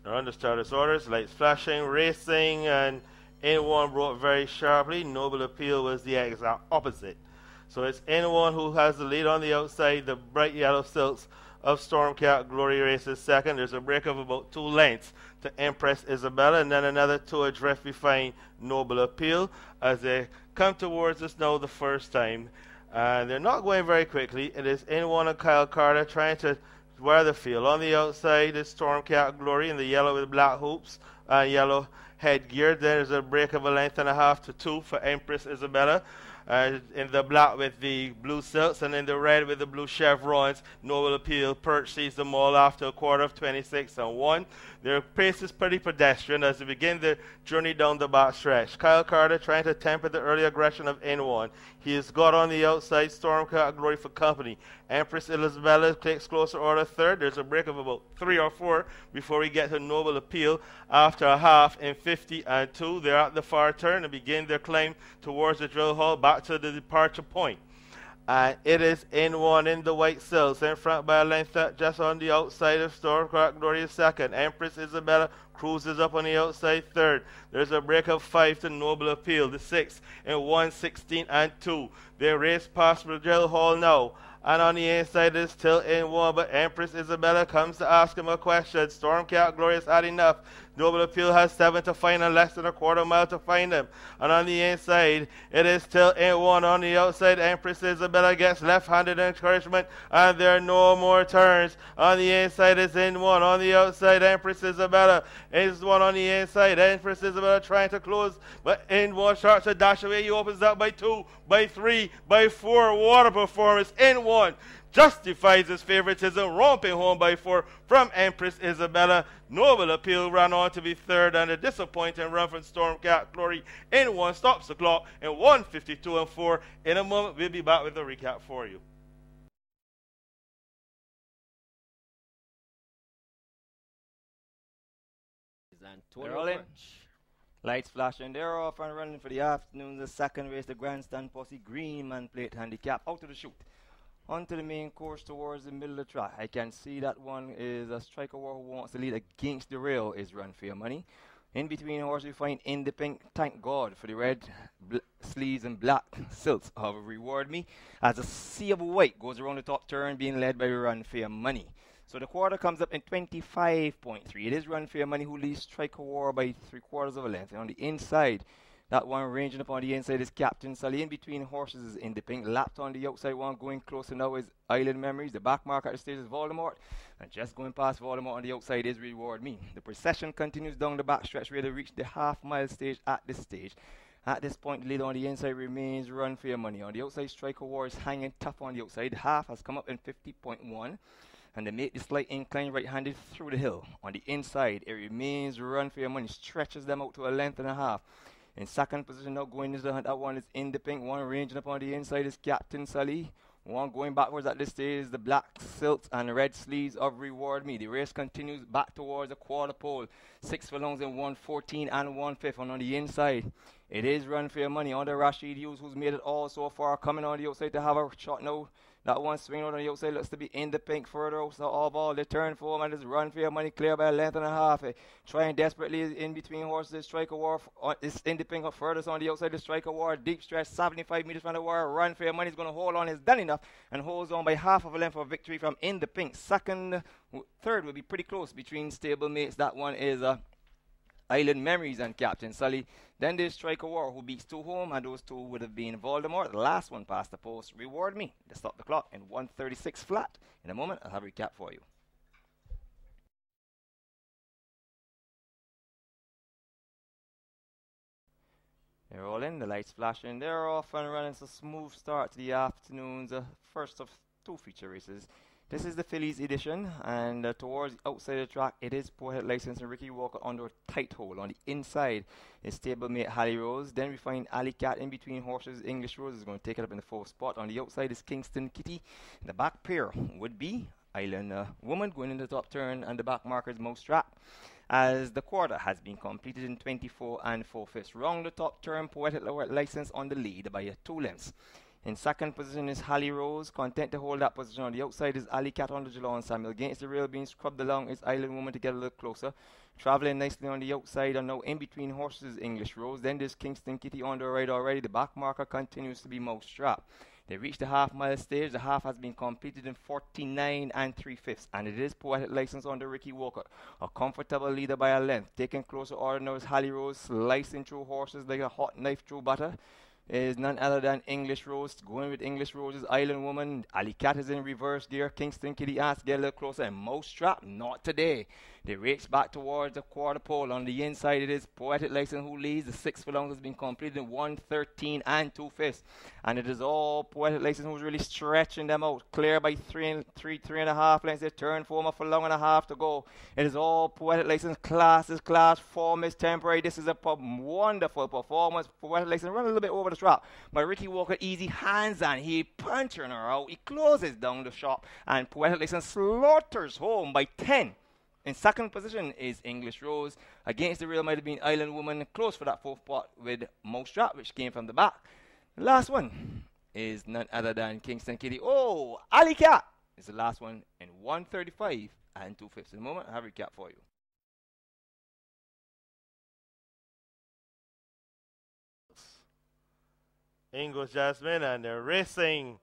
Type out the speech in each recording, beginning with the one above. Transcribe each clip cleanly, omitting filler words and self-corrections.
They're under starters orders, lights flashing, racing, and N1 broke very sharply. Noble Appeal was the exact opposite. So it's N1 who has the lead on the outside. The bright yellow silks of Stormcat Glory races second. There's a break of about 2 lengths to Empress Isabella, and then another 2 adrift behind Noble Appeal as they come towards us now the first time. And they're not going very quickly. It is N1 and Kyle Carter trying to wear the field. On the outside is Stormcat Glory in the yellow with black hoops and yellow headgear. There's a break of a length and a half to 2 for Empress Isabella. In the black with the blue silks and in the red with the blue chevrons. Noble Appeal sees them all after a quarter of 26 and 1. Their pace is pretty pedestrian as they begin the journey down the back stretch. Kyle Carter trying to temper the early aggression of N1. He has got on the outside Stormcat Glory for company. Empress Isabella takes closer order third. There's a break of about 3 or 4 before we get to Noble Appeal. After a half in 50 and 2, they're at the far turn and begin their climb towards the drill hall back to the departure point. And it is N1 in the white silks in front by a length just on the outside of Stormcat Glory second. Empress Isabella cruises up on the outside third. There's a break of 5 to Noble Appeal, the 6th in 1:16 and 2. They race past the drill hall now. And on the inside is still N1, but Empress Isabella comes to ask him a question. Stormcat Glory has had enough. Noble Appeal has 7 to find and less than a quarter mile to find him. And on the inside, it is still N1. On the outside, Empress Isabella gets left-handed encouragement, and there are no more turns. On the inside is N1. On the outside, Empress Isabella is one on the inside. Empress Isabella trying to close, but N1 starts to dash away. He opens up by 2, by 3, by 4. Water performance. N1 justifies his favoritism, romping home by 4 from Empress Isabella. Noble Appeal ran on to be third, and a disappointing run from Stormcat Glory. N1 stops the clock in 1:52 and 4. In a moment, we'll be back with a recap for you. They're all in. Lights flashing, they're off and running for the afternoon. The second race, the grandstand Posse Greenman plate handicap out to the chute. Onto the main course towards the middle of the track. I can see that one is a striker who wants to lead against the rail is Run for Your Money. In between horses we find In the Pink, thank God for the red sleeves and black silks of Reward Me, as a sea of white goes around the top turn being led by Run for Your Money. So the quarter comes up in 25.3. It is Run for Your Money who leads Striker War by 3/4 of a length. And on the inside, that one ranging up on the inside is Captain Sully. In between horses is In the Pink. Lapped on the outside one going closer now is Island Memories. The back mark at the stage is Voldemort. And just going past Voldemort on the outside is Reward Me. The procession continues down the back stretch where they reach the half-mile stage at this stage. At this point, the lead on the inside remains Run for Your Money. On the outside, Striker War is hanging tough on the outside. Half has come up in 50.1. And they make the slight incline right-handed through the hill. On the inside, it remains Run for Your Money. Stretches them out to a length and a half. In second position now going into the hunt, that one is In the Pink. One ranging up on the inside is Captain Sully. One going backwards at this stage is the black silks and red sleeves of Reward Me. The race continues back towards the quarter pole. 6 furlongs in 1:14 and 1/5. And on the inside, it is Run for Your Money under Rashid Hughes, who's made it all so far. Coming on the outside to have a shot now. That one swing out on the outside looks to be In the Pink further out. So all ball, they turn for him and just Run for Your Money clear by a length and a half. Trying desperately in between horses. Striker War is In the Pink up furthest on the outside. The Striker War deep stretch 75 meters from the wire. Run for Your Money is going to hold on. Is done enough and holds on by half of a length for victory from In the Pink. Third will be pretty close between stablemates. That one is Island Memories and Captain Sully. Then there's Striker War, who beats 2 home, and those 2 would have been Voldemort. The last one past the post, Reward Me. They stop the clock in 1:36 flat. In a moment, I'll have a recap for you. They're all in, the lights flashing, they're off and running. It's a smooth start to the afternoon's first of 2 feature races. This is the Fillies edition, and towards the outside of the track, it is Poetic License and Ricky Walker under a tight hole. On the inside is stablemate Hallie Rose. Then we find Alley Cat in between horses. English Rose is going to take it up in the 4th spot. On the outside is Kingston Kitty. The back pair would be Island Woman going into the top turn, and the back marker is Mousetrap. As the quarter has been completed in 24 and 4/5. Round the top turn, Poetic License on the lead by 2 lengths. In second position is Holly Rose, content to hold that position. On the outside is Ali Cat on the Jalon Samuel. Against the rail being scrubbed along is Island Woman to get a little closer. Traveling nicely on the outside, and now in between horses English Rose. Then there's Kingston Kitty on the right already. The back marker continues to be Mousetrap. They reached the half-mile stage. The half has been completed in 49 3/5, and it is Poetic License under Ricky Walker. A comfortable leader by a length. Taking closer order now is Holly Rose, slicing through horses like a hot knife through butter. Is none other than English Rose. Going with English Rose's Island Woman. Ali Cat is in reverse gear. Kingston Kitty asks to get a little closer. And Mousetrap, not today. They race back towards the quarter pole. On the inside, it is Poetic License who leads. The 6 furlongs has been completed in 1:13 2/5. And it is all Poetic License who's really stretching them out. Clear by three and a half lengths. They turn for a furlong and a half to go. It is all Poetic License. Class is class. Form is temporary. This is a wonderful performance. Poetic License run a little bit over the trap. But Ricky Walker easy hands on. He punching her out. He closes down the shop. And Poetic License slaughters home by 10. In second position is English Rose. Against the rail might have been Island Woman. Close for that fourth spot with Mousetrap, which came from the back. The last one is none other than Kingston Kitty. Oh, Ali Cat is the last one in 1:35 2/5. In a moment, I have a recap for you. English Jasmine, and they're racing.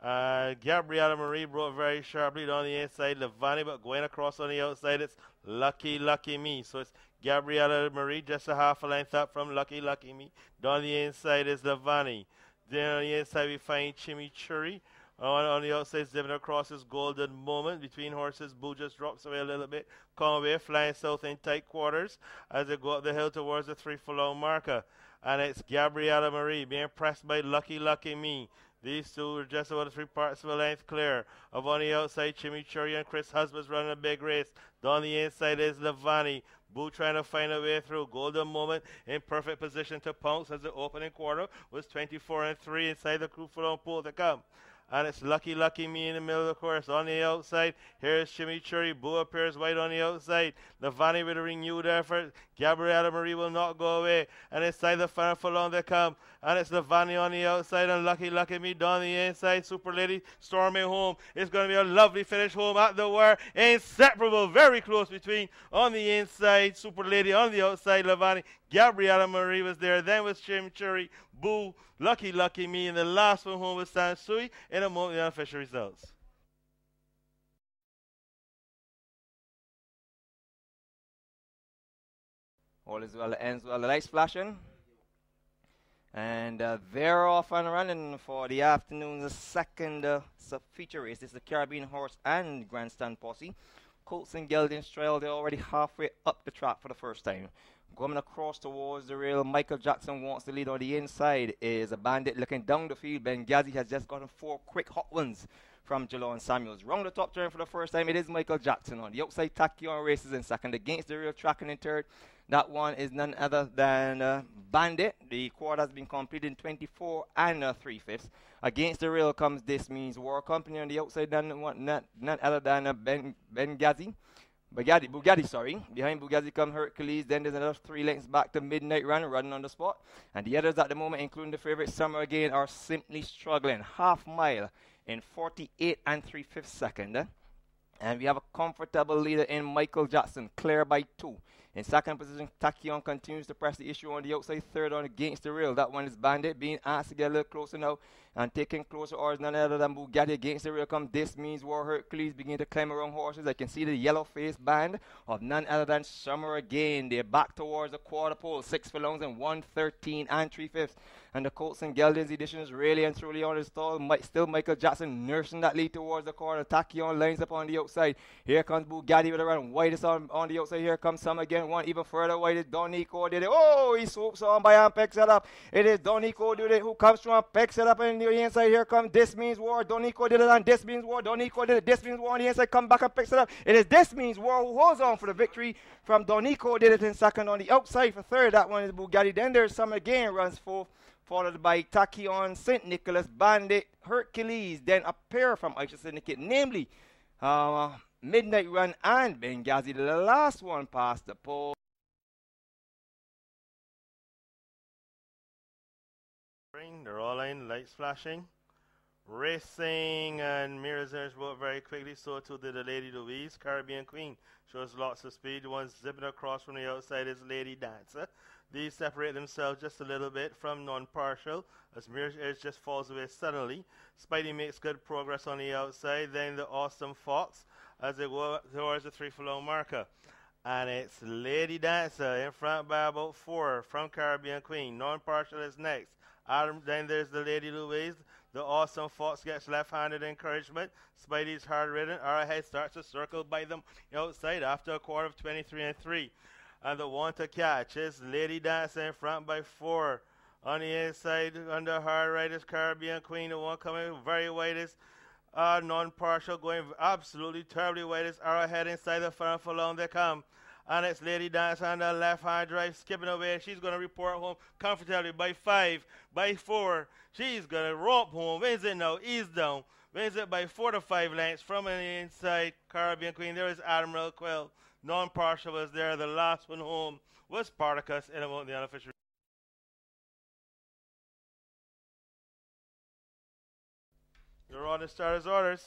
Gabriella Marie broke very sharply down the inside. Levani, but going across on the outside, it's Lucky Me. So it's Gabriella Marie just a half a length up from Lucky Me. Down the inside is Levani. Then on the inside we find Chimichurri. On the outside, zipping across his Golden Moment. Between horses, Boo just drops away a little bit. Conway flying south in tight quarters as they go up the hill towards the 3 furlong marker. And it's Gabriella Marie being pressed by Lucky Me. These two are just about 3 parts of a length clear. Of on the outside, Chimichurri and Chris Husband's running a big race. Down the inside is Levani. Boo trying to find a way through. Golden Moment in perfect position to pounce as the opening quarter was 24 3 inside the crew furlong pole to come. And it's Lucky Me in the middle of the course. On the outside, here's Chimichurri. Boo appears wide on the outside. Levani with a renewed effort. Gabriella Marie will not go away. And inside the final furlong they come. And it's Levani on the outside and Lucky Me down the inside. Super Lady storming home. It's going to be a lovely finish home at the wire. Inseparable, very close between. On the inside, Super Lady. On the outside, Levani. Gabriella Marie was there. Then was Chimichurri. Boo, Lucky Me, and the last one home was Sansui. In a moment, the unofficial results. All is well, ends well. The lights flashing. And they're off and running for the afternoon's second feature race. This is the Caribbean Horse and Grandstand Posse. Colts and Geldings trail. They're already halfway up the track for the first time. Coming across towards the rail, Michael Jackson wants to lead on the inside. Is a Bandit looking down the field. Benghazi has just gotten 4 quick hot ones from Jalon Samuels. Round the top turn for the first time, it is Michael Jackson on the outside. Tachyon races in second. Against the rail, tracking in third. That one is none other than Bandit. The quarter has been completed in 24 3/5. Against the rail comes This Means War Company on the outside. None other than Benghazi. Bugatti, sorry. Behind Bugatti come Hercules. Then there's another 3 lengths back to Midnight Run, running on the spot. And the others at the moment, including the favorite Summer Again, are simply struggling. Half mile in 48 3/5 second. And we have a comfortable leader in Michael Jackson, clear by 2. In second position, Tachyon continues to press the issue on the outside. Third on Against the Rail. That one is Bandit being asked to get a little closer now. And taking closer orders none other than Bugatti. Against the Rail come This Means War. Hercules begin to climb around horses. I can see the yellow face band of none other than Summer Again. They're back towards the quarter pole. 6 furlongs and 1:13 3/5. And the Colts and Geldings edition is really and truly on his stall. Still Michael Jackson nursing that lead towards the corner. Tachyon lines up on the outside. Here comes Bugatti with a run. Widest on the outside. Here comes Summer Again. One even further wide is Donico did it. Oh, he swoops on by and picks it up. It is Donico did it who comes through and picks it up on the inside. Here comes This Means War. Donico did it and This Means War. Donico did it. This Means War on the inside. Come back and picks it up. It is This Means War who holds on for the victory from Donico did it in second on the outside for third. That one is Bugatti. Then there's Summer Again runs fourth, followed by Tachyon, St. Nicholas, Bandit, Hercules. Then a pair from Aisha Syndicate, namely Midnight Run and Benghazi. The last one past the pole. They're all in, lights flashing. Racing and Mirrors broke very quickly, so too did the Lady Louise. Caribbean Queen shows lots of speed. The one zipping across from the outside is Lady Dancer. These separate themselves just a little bit from non-partial as Mirror's Edge just falls away suddenly. Spidey makes good progress on the outside. Then the Awesome Fox as they go towards the 3 furlong marker. And it's Lady Dancer in front by about 4 from Caribbean Queen. Non-partial is next. Then there's the Lady Louise. The Awesome Fox gets left-handed encouragement. Spidey's hard-ridden. Arrowhead starts to circle by them outside after a quarter of 23 and 3. And the one to catch is Lady Dancer in front by 4. On the inside, under hard right is Caribbean Queen. The one coming very wide is non-partial, going absolutely terribly wide is Arrowhead inside the front furlong they come. And it's Lady Dancer on the left-hand drive, skipping away. She's going to report home comfortably by 5, by 4. She's going to romp home. Wins it now, ease down. Wins it by 4 to 5 lengths from the inside. Caribbean Queen, there is Admiral Quill. Non-partial was there. The last one home was Spartacus in about the unofficial. You're on the starter's orders.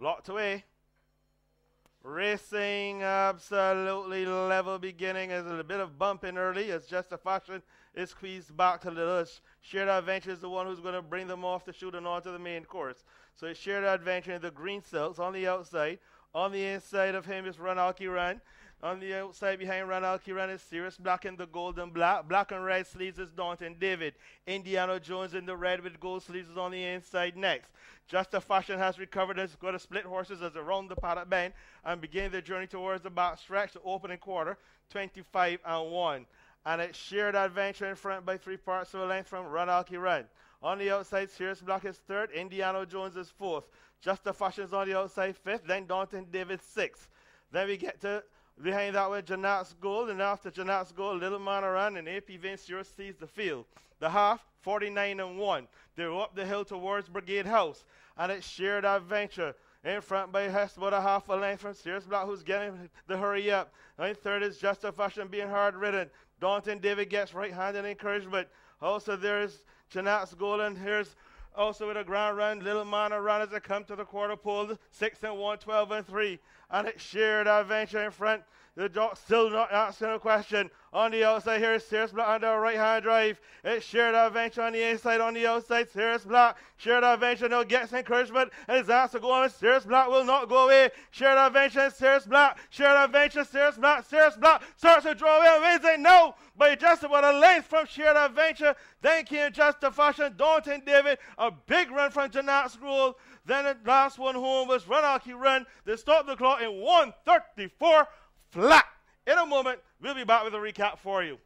Locked away. Racing absolutely level beginning. There's a bit of bumping early. It's just a fashion. It's squeezed back a little. It's Shared Adventure is the one who's going to bring them off the chute and onto the main course. So it's Shared Adventure in the green silks on the outside. On the inside of him is Run Alki Run. On the outside behind Run Alki Run is Sirius Black in the gold and black. Black and red sleeves is Daunting David. Indiana Jones in the red with gold sleeves is on the inside next. Just a Fashion has recovered and is going to split horses as they round the paddock bend and begin their journey towards the back stretch, the opening quarter, 25 and 1. And it's Shared Adventure in front by 3 parts of a length from Run Alki Run. On the outside, Sirius Black is 3rd. Indiana Jones is 4th. Just a Fashion is on the outside 5th. Then Daunting David 6th. Then we get to behind that with Janat's Gold, and after Janat's Gold, Little Man around, and AP Vince sees the field. The half, 49 and 1. They're up the hill towards Brigade House, and it's Shared Adventure in front by about a half a length from Sirius Black, who's getting the hurry up. And 3rd is Just a Fashion being hard ridden. Daunting David gets right-handed encouragement. Also, there's Janat's Gold, and here's also with a grand run, Little Man around as they come to the quarter pole, 6 and 1, 12 and 3. And it's Shared Adventure in front. The dog still not asking a question. On the outside here is Sirius Black on the right-hand drive. It's Shared Adventure on the inside. On the outside, Sirius Black. Shared Adventure now gets encouragement. And his ass to go on. Sirius Black will not go away. Shared Adventure and Sirius Black. Shared Adventure, Sirius Black. Sirius Black starts to draw away and wins it now by just about a length from Shared Adventure. Then came Just a Fashion, Daunting David. A big run from Janat's Gold. Then the last one home was Run Alki Run. They stopped the clock in 1:34 flat. In a moment, we'll be back with a recap for you.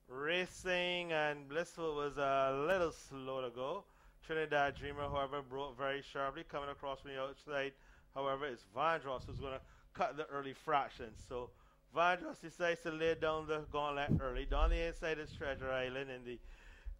Racing and Blissful was a little slow to go. Trinidad Dreamer, however, broke very sharply, coming across from the outside. However, it's Vandross who's going to cut the early fractions. So Vandross decides to lay down the gauntlet early. Down the inside is Treasure Island in the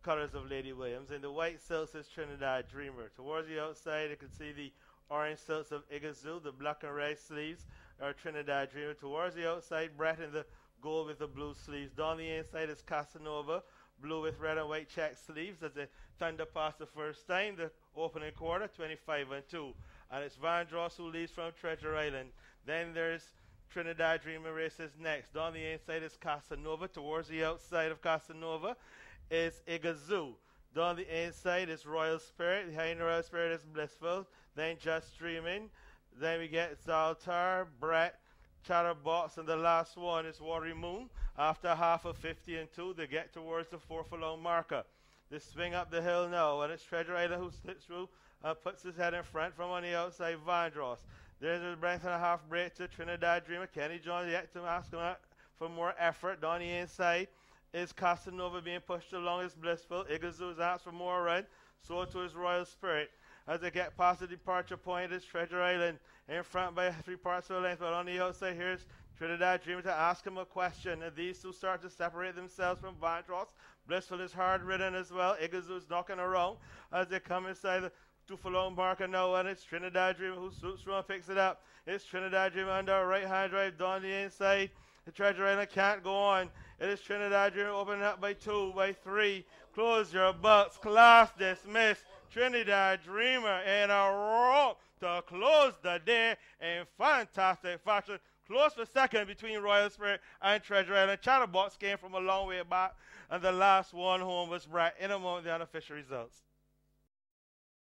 colors of Lady Williams. In the white silks is Trinidad Dreamer. Towards the outside, you can see the orange silks of Iguazu. The black and red sleeves are Trinidad Dreamer. Towards the outside, Brett in the gold with the blue sleeves. Down the inside is Casanova, blue with red and white check sleeves as they thunder past the first time. The opening quarter, 25 and 2. And it's Vandross who leads from Treasure Island. Then there's Trinidad Dreamer races next. Down the inside is Casanova. Towards the outside of Casanova is Iguazu. Down the inside is Royal Spirit. Behind Royal Spirit is Blissful. Then Just Dreaming. Then we get Zaltar, Brett, Chatterbox, and the last one is Watery Moon. After half of 50 and 2, they get towards the 4 furlong marker. They swing up the hill now, and it's Treasure Island who slips through and puts his head in front from on the outside, Vandross. There's a breath and a half break to Trinidad Dreamer. Kenny Johns yet to ask him for more effort. Down the inside is Casanova being pushed along as Blissful. Iguazu's asked for more run. So to his Royal Spirit. As they get past the departure point, is Treasure Island in front by 3 parts of a length. But on the outside, here's Trinidad Dreamer to ask him a question. And these two start to separate themselves from Vandross. Blissful is hard ridden as well. Iguazu's knocking around as they come inside the 2 furlong marker now. And it's Trinidad Dreamer who swoops through and picks it up. It's Trinidad Dreamer under a right hand drive down the inside. The Treasure Island can't go on. It is Trinidad Dreamer opening up by 2, by 3. Close your books. Class dismissed. Trinidad Dreamer in a row to close the day in fantastic fashion. Close for second between Royal Spirit and Treasure Island. Chatterbox came from a long way back, and the last one home was Brett in among the unofficial results.